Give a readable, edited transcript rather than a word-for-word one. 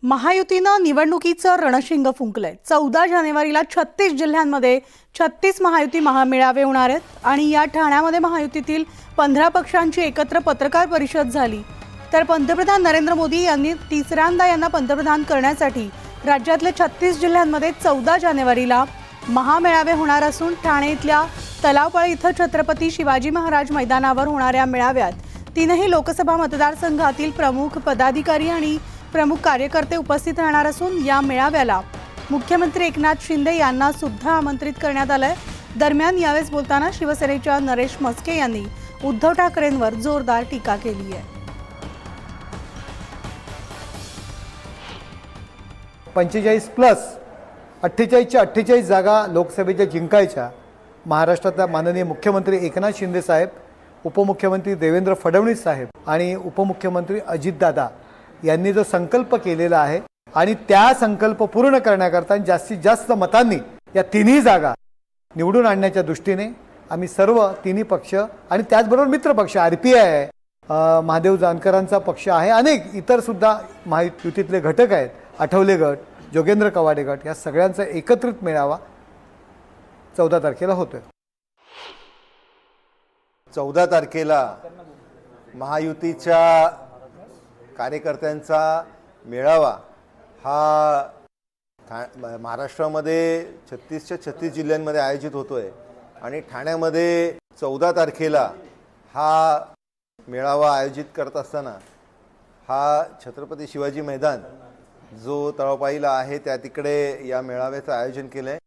महायुतीनं निवडणुकीचं रणशिंग फुंकलंय। 14 जानेवारीला 36 जिल्ह्यांमध्ये 36 महायुती महामेळावे होणार आहेत आणि या ठाण्यामध्ये महायुतीतील 15 पक्षांची एकत्र पत्रकार परिषद झाली। तर पंतप्रधान नरेंद्र मोदी यांनी तिसऱ्यांदा यांना पंतप्रधान करण्यासाठी राज्यातल्या 36 जिल्ह्यांमध्ये 14 जानेवारीला महामेळावे होणार असून ठाणे इथल्या तलावपाळी इथं छत्रपती शिवाजी महाराज मैदानावर होणाऱ्या मेळाव्यात तीनही लोकसभा मतदारसंघातील प्रमुख पदाधिकारी आणि प्रमुख कार्यकर्ते उपस्थित राहणार असून या मेळाव्याला मुख्यमंत्री एकनाथ शिंदे यांना सुद्धा आमंत्रित करण्यात आलंय। दरम्यान यावेळी बोलताना शिवसेनेच्या नरेश मस्के यांनी उद्धव ठाकरेंवर जोरदार टीका केली आहे। 45 प्लस 48च्या 48 जागा लोकसभेच्या जिंकायच्या महाराष्ट्रातल्या माननीय मुख्यमंत्री एकनाथ शिंदे साहेब, उपमुख्यमंत्री देवेंद्र फडणवीस साहेब आणि उपमुख्यमंत्री अजितदादा यांनी जो संकल्प केलेला आहे आणि त्या संकल्प पूर्ण करण्याकरता जास्तीत जास्त मतांनी या तिन्ही जागा निवडून आणण्याच्या दृष्टीने आम्ही सर्व तिन्ही पक्ष आणि त्याचबरोबर मित्र पक्ष आरपीआय आहे, महादेव जानकरांचा पक्ष आहे, अनेक इतर सुद्धा महायुतीतले घटक आहेत, आठवले गट, जोगेंद्र कवाडे गट, या सगळ्यांचा एकत्रित मेळावा 14 तारखेला होतोय। 14 तारखेला महायुतीच्या कार्यकर्त्यांचा मेळावा हा महाराष्ट्रामध्ये 36च्या 36 जिल्ह्यांमध्ये आयोजित होतोय आणि ठाण्यामध्ये 14 तारखेला हा मेळावा आयोजित करत असताना हा छत्रपती शिवाजी मैदान जो तळापाईला आहे त्या तिकडे या मेळाव्याचं आयोजन केलं आहे।